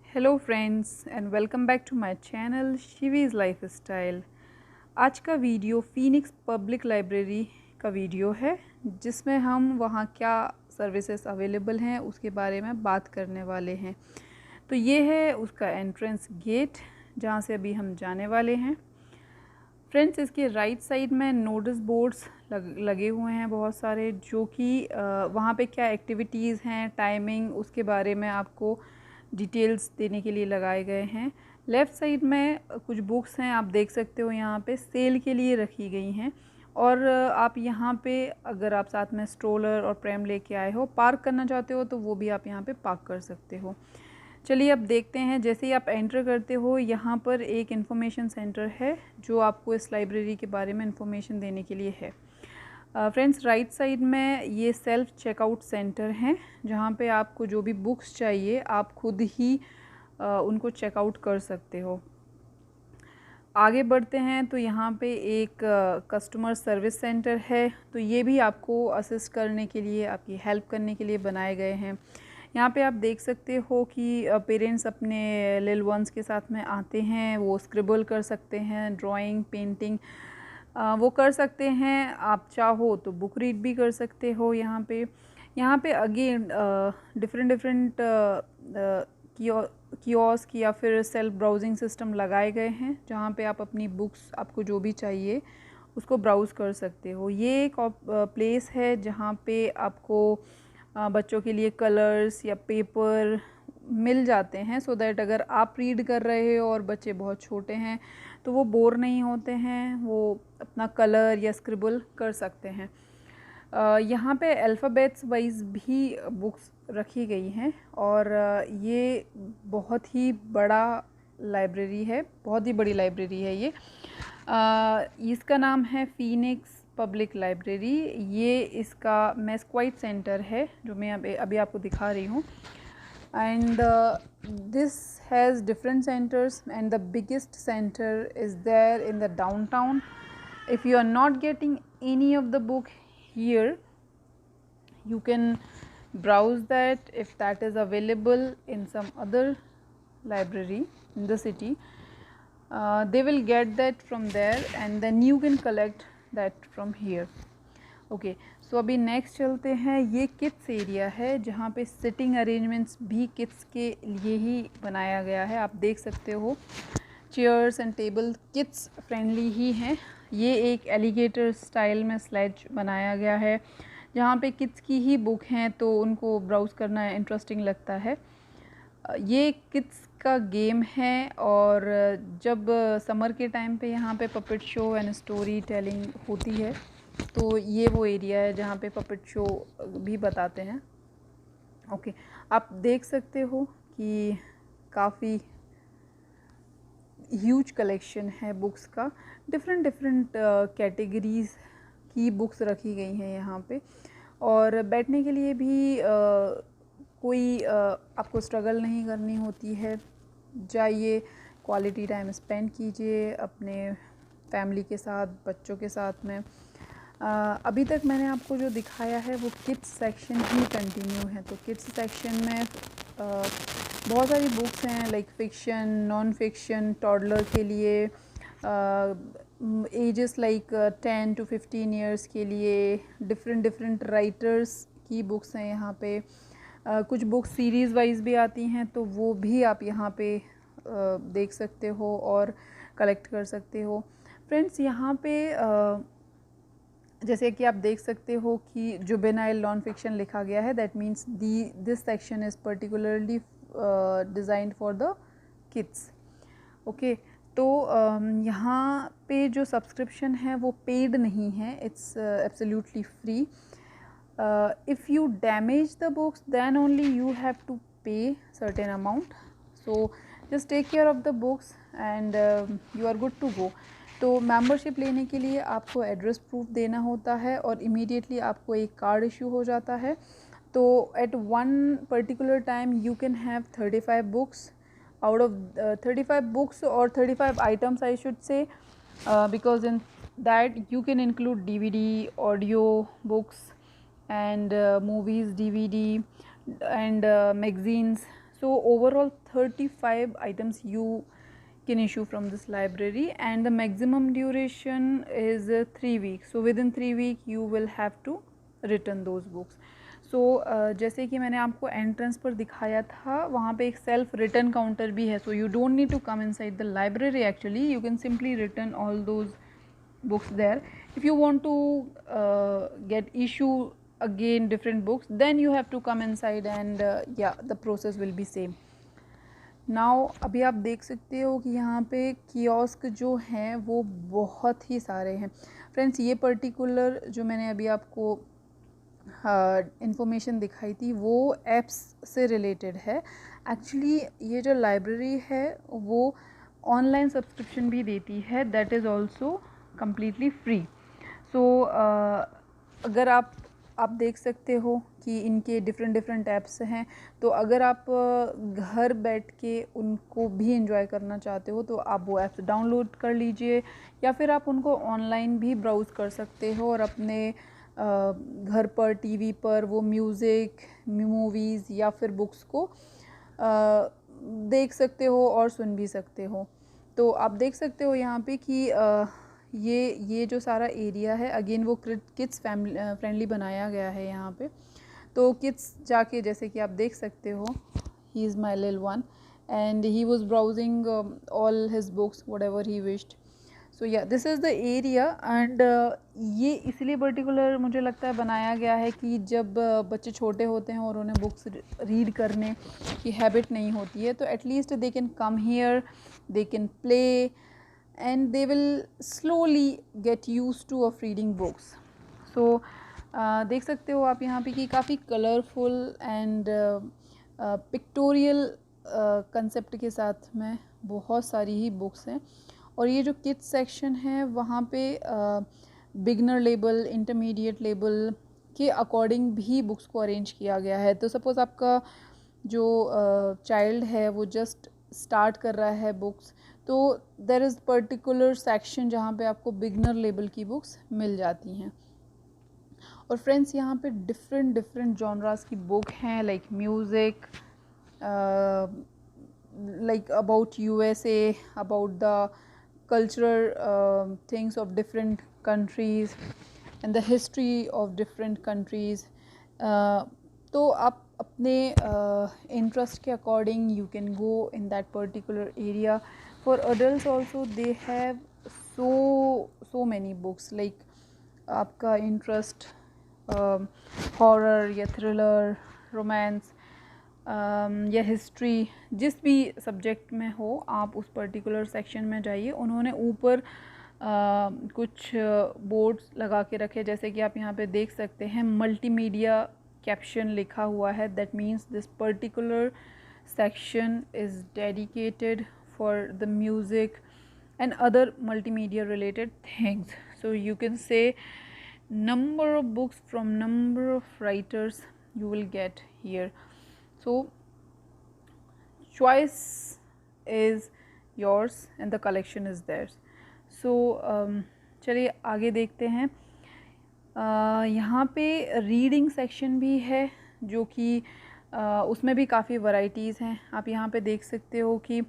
Hello friends and welcome back to my channel Shivi's lifestyle. आज का video Phoenix public library का video है जिसमें हम वहाँ क्या सर्विसेज अवेलेबल हैं उसके बारे में बात करने वाले हैं। तो ये है उसका एंट्रेंस गेट जहाँ से अभी हम जाने वाले हैं। फ्रेंड्स, इसके राइट साइड में नोटिस बोर्ड्स लगे हुए हैं बहुत सारे, जो कि वहाँ पे क्या एक्टिविटीज़ हैं, टाइमिंग, उसके बारे में आपको डिटेल्स देने के लिए लगाए गए हैं। लेफ़्ट साइड में कुछ बुक्स हैं, आप देख सकते हो यहाँ पे सेल के लिए रखी गई हैं। और आप यहाँ पे अगर आप साथ में स्ट्रोलर और प्रेम लेके आए हो, पार्क करना चाहते हो तो वो भी आप यहाँ पे पार्क कर सकते हो। चलिए अब देखते हैं। जैसे ही आप एंटर करते हो यहाँ पर एक इन्फॉर्मेशन सेंटर है जो आपको इस लाइब्रेरी के बारे में इन्फॉर्मेशन देने के लिए है। फ्रेंड्स, राइट साइड में ये सेल्फ चेकआउट सेंटर हैं जहाँ पे आपको जो भी बुक्स चाहिए आप खुद ही उनको चेकआउट कर सकते हो। आगे बढ़ते हैं तो यहाँ पे एक कस्टमर सर्विस सेंटर है, तो ये भी आपको असिस्ट करने के लिए, आपकी हेल्प करने के लिए बनाए गए हैं। यहाँ पे आप देख सकते हो कि पेरेंट्स अपने लिल वंस के साथ में आते हैं, वो स्क्रिबल कर सकते हैं, ड्राइंग, पेंटिंग वो कर सकते हैं। आप चाहो तो बुक रीड भी कर सकते हो। यहाँ पे अगेन डिफरेंट डिफरेंट कियोस्क या फिर सेल्फ ब्राउजिंग सिस्टम लगाए गए हैं जहाँ पे आप अपनी बुक्स, आपको जो भी चाहिए उसको ब्राउज़ कर सकते हो। ये एक प्लेस है जहाँ पे आपको बच्चों के लिए कलर्स या पेपर मिल जाते हैं, सो दैट अगर आप रीड कर रहे हो और बच्चे बहुत छोटे हैं तो वो बोर नहीं होते हैं, वो अपना कलर या स्क्रिबल कर सकते हैं। यहाँ पे अल्फ़ाबेट्स वाइज भी बुक्स रखी गई हैं और ये बहुत ही बड़ा लाइब्रेरी है, बहुत ही बड़ी लाइब्रेरी है ये। इसका नाम है फीनिक्स पब्लिक लाइब्रेरी। ये इसका मेस्क्वाइट सेंटर है जो मैं अभी आपको दिखा रही हूँ। And this has different centers, and the biggest center is there in the downtown. If you are not getting any of the book here, you can browse that if that is available in some other library in the city. They will get that from there and then you can collect that from here. Okay, so अभी next चलते हैं। ये kids area है जहाँ पे sitting arrangements भी kids के लिए ही बनाया गया है। आप देख सकते हो chairs and table kids friendly ही हैं। ये एक एलिगेटर स्टाइल में स्लेज बनाया गया है जहाँ पे किड्स की ही बुक हैं तो उनको ब्राउज़ करना इंटरेस्टिंग लगता है। ये किड्स का गेम है और जब समर के टाइम पे यहाँ पे puppet show and story telling होती है तो ये वो एरिया है जहाँ पे पपेट शो भी बताते हैं। ओके, आप देख सकते हो कि काफ़ी ह्यूज कलेक्शन है बुक्स का। डिफरेंट डिफरेंट कैटेगरीज़ की बुक्स रखी गई हैं यहाँ पे। और बैठने के लिए भी कोई आपको स्ट्रगल नहीं करनी होती है। जाइए, क्वालिटी टाइम स्पेंड कीजिए अपने फैमिली के साथ, बच्चों के साथ में। अभी तक मैंने आपको जो दिखाया है वो किड्स सेक्शन ही कंटिन्यू है। तो किड्स सेक्शन में बहुत सारी बुक्स हैं, like fiction, non fiction, toddler के लिए, एजेस लाइक 10 to 15 ईयर्स के लिए डिफरेंट डिफरेंट राइटर्स की बुक्स हैं यहाँ पे। कुछ बुक्स सीरीज़ वाइज भी आती हैं तो वो भी आप यहाँ पे देख सकते हो और कलेक्ट कर सकते हो। फ्रेंड्स, यहाँ पे जैसे कि आप देख सकते हो कि जुवेनाइल नॉन फिक्शन लिखा गया है, that means this section is particularly designed for the kids. Okay, तो यहाँ पे जो सब्सक्रिप्शन है वो पेड नहीं है, it's absolutely free. If you damage the books then only you have to pay certain amount, so just take care of the books and you are good to go. तो membership लेने के लिए आपको address proof देना होता है और immediately आपको एक कार्ड इशू हो जाता है। तो at one particular time you can have 35 books out of 35 books or 35 items I should say, because in that you can include DVD, audio books and movies, DVD and magazines. So overall 35 items you can issue from this library, and the maximum duration is 3 weeks. So within 3 weeks you will have to return those books. So जैसे कि मैंने आपको entrance पर दिखाया था, वहाँ पे एक सेल्फ रिटर्न काउंटर भी है. So you don't need to come inside the library, actually you can simply return all those books there. If you want to get issue again different books, then you have to come inside and yeah, the process will be same. Now अभी आप देख सकते हो कि यहाँ पे kiosk जो हैं वो बहुत ही सारे हैं फ्रेंड्स. ये पर्टिकुलर जो मैंने अभी आपको इंफॉर्मेशन दिखाई थी वो ऐप्स से रिलेटेड है. एक्चुअली ये जो लाइब्रेरी है वो ऑनलाइन सब्सक्रिप्शन भी देती है, that is also completely free. So अगर आप देख सकते हो कि इनके डिफरेंट ऐप्स हैं, तो अगर आप घर बैठ के उनको भी एंजॉय करना चाहते हो तो आप वो ऐप्स डाउनलोड कर लीजिए, या फिर आप उनको ऑनलाइन भी ब्राउज़ कर सकते हो और अपने घर पर टीवी पर वो म्यूज़िक, मूवीज़ या फिर बुक्स को देख सकते हो और सुन भी सकते हो. तो आप देख सकते हो यहाँ पे कि ये जो सारा एरिया है अगेन वो किड्स फ्रेंडली बनाया गया है यहाँ पे. तो किड्स जाके जैसे कि आप देख सकते हो, ही is my lil one and he was browsing all his books whatever he wished. So yeah this is the area. And ये इसलिए पर्टिकुलर मुझे लगता है बनाया गया है कि जब बच्चे छोटे होते हैं और उन्हें बुक्स रीड करने की हैबिट नहीं होती है, तो at least they can come here, they can play and they will slowly get used to of reading books. So देख सकते हो आप यहाँ पे कि काफ़ी कलरफुल एंड पिक्टोरियल कंसेप्ट के साथ में बहुत सारी ही बुक्स हैं. और ये जो किड्स सेक्शन है वहाँ पे बिगनर लेवल, इंटरमीडिएट लेवल के अकॉर्डिंग भी बुक्स को अरेंज किया गया है. तो सपोज़ आपका जो चाइल्ड है वो जस्ट स्टार्ट कर रहा है बुक्स, तो देयर इज़ पर्टिकुलर सेक्शन जहाँ पे आपको बिगनर लेवल की बुक्स मिल जाती हैं. और फ्रेंड्स यहाँ पे डिफरेंट जॉनरास की बुक हैं, like music, like about USA, about the cultural things of different countries and the history of different countries. तो आप अपने इंटरेस्ट के according you can go in that particular area. For adults also they have so many books, like आपका interest horror या thriller, romance या history, जिस भी subject में हो आप उस पर्टिकुलर सेक्शन में जाइए. उन्होंने ऊपर कुछ बोर्ड्स लगा के रखे, जैसे कि आप यहाँ पे देख सकते हैं मल्टीमीडिया कैप्शन लिखा हुआ है. That means this particular section is dedicated for the music and other multimedia related things. So you can say number of books from number of writers you will get here. So choice is yours and the collection is theirs. So चलिए आगे देखते हैं. यहाँ पे reading section भी है जो कि उसमें भी काफ़ी वैरायटीज़ हैं. आप यहाँ पे देख सकते हो कि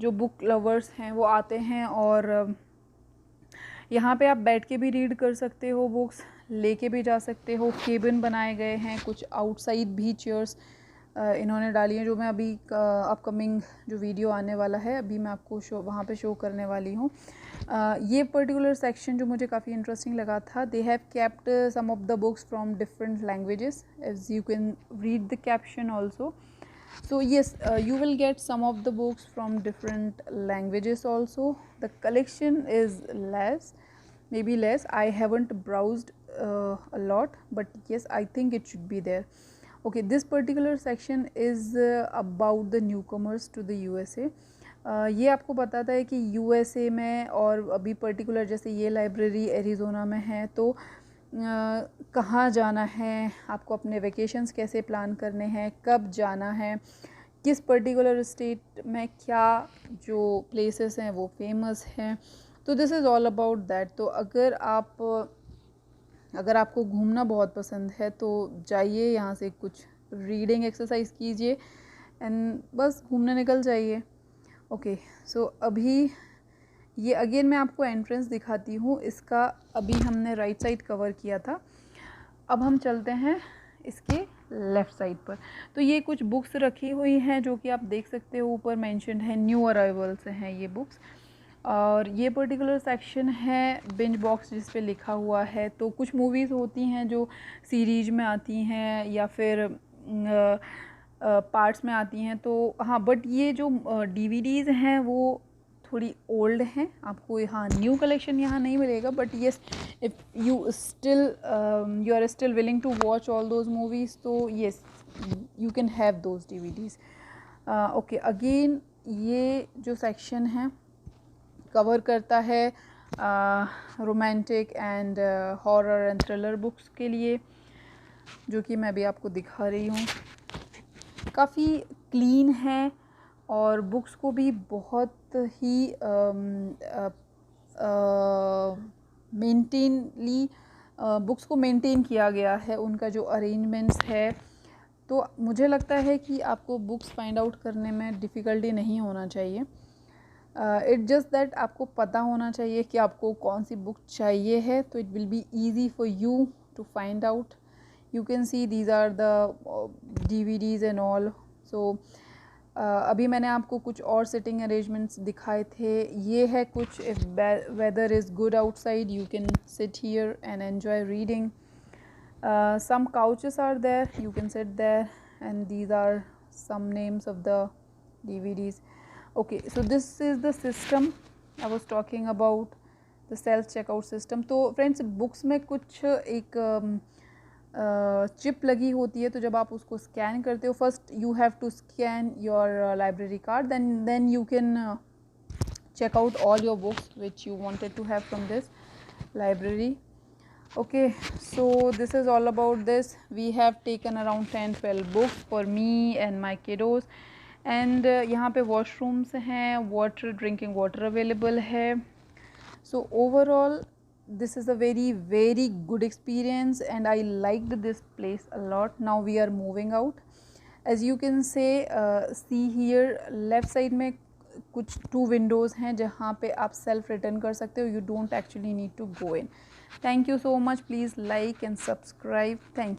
जो बुक लवर्स हैं वो आते हैं और यहाँ पे आप बैठ के भी रीड कर सकते हो, बुक्स लेके भी जा सकते हो. केबिन बनाए गए हैं, कुछ आउटसाइड भी चेयर्स इन्होंने डाली हैं, जो मैं अभी अपकमिंग जो वीडियो आने वाला है अभी मैं आपको वहाँ पे शो करने वाली हूँ. ये पर्टिकुलर सेक्शन जो मुझे काफ़ी इंटरेस्टिंग लगा था, they have kept some of the books from different languages, as you can read the caption also. So yes, you will get some of the books from different languages also. The collection is maybe less. I haven't browsed a lot, but yes, I think it should be there. Okay, this particular section is about the newcomers to the USA. ये आपको बताता है कि USA में, और अभी particular जैसे ये लाइब्रेरी एरिज़ोना में है, तो कहाँ जाना है, आपको अपने वेकेशंस कैसे प्लान करने हैं, कब जाना है, किस पर्टिकुलर स्टेट में क्या जो प्लेसेस हैं वो फेमस हैं. तो this is all about that. तो अगर आप अगर आपको घूमना बहुत पसंद है तो जाइए यहाँ से, कुछ रीडिंग एक्सरसाइज कीजिए एंड बस घूमने निकल जाइए। ओके, सो अभी ये अगेन मैं आपको एंट्रेंस दिखाती हूँ इसका। अभी हमने राइट साइड कवर किया था, अब हम चलते हैं इसके लेफ़्ट साइड पर। तो ये कुछ बुक्स रखी हुई हैं जो कि आप देख सकते हो, ऊपर मेंशन्ड है न्यू अराइवल्स हैं ये बुक्स। और ये पर्टिकुलर सेक्शन है बिंज बॉक्स जिस पे लिखा हुआ है। तो कुछ मूवीज़ होती हैं जो सीरीज में आती हैं या फिर पार्ट्स में आती हैं, तो हाँ, बट ये जो डीवीडीज़ हैं वो थोड़ी ओल्ड हैं। आपको यहाँ न्यू कलेक्शन यहाँ नहीं मिलेगा, but yes, if you still you are still willing to watch all those movies, तो yes, you can have those DVDs. Okay, again ये जो सेक्शन है कवर करता है romantic and horror and thriller books के लिए, जो कि मैं अभी आपको दिखा रही हूँ। काफ़ी क्लीन है और बुक्स को भी बहुत ही मेंटेनली बुक्स को मेंटेन किया गया है, उनका जो अरेंजमेंट्स है। तो मुझे लगता है कि आपको बुक्स फाइंड आउट करने में डिफ़िकल्टी नहीं होना चाहिए। इट जस्ट दैट आपको पता होना चाहिए कि आपको कौन सी बुक चाहिए है, तो it will be easy for you to find out. You can see these are the DVDs and all. So अभी मैंने आपको कुछ और सिटिंग अरेंजमेंट्स दिखाए थे। ये है कुछ, if weather is good outside you can sit here and enjoy reading. some couches are there, you can sit there, and these are some names of the DVDs. Okay, so this is the system I was talking about, the self checkout system. तो friends, books में कुछ एक chip लगी होती है, तो जब आप उसको स्कैन करते हो, first you have to scan your library card, then you can check out all your books which you wanted to have from this library. Okay, so this is all about this. We have taken around 10-12 books for me and my kiddos, and यहाँ पे washrooms हैं, water, drinking water available है. So overall this is a very good experience and I liked this place a lot. Now we are moving out. As you can see here, left side में कुछ 2 windows हैं जहाँ पे आप self return कर सकते हो. You don't actually need to go in. Thank you so much. Please like and subscribe. Thank you.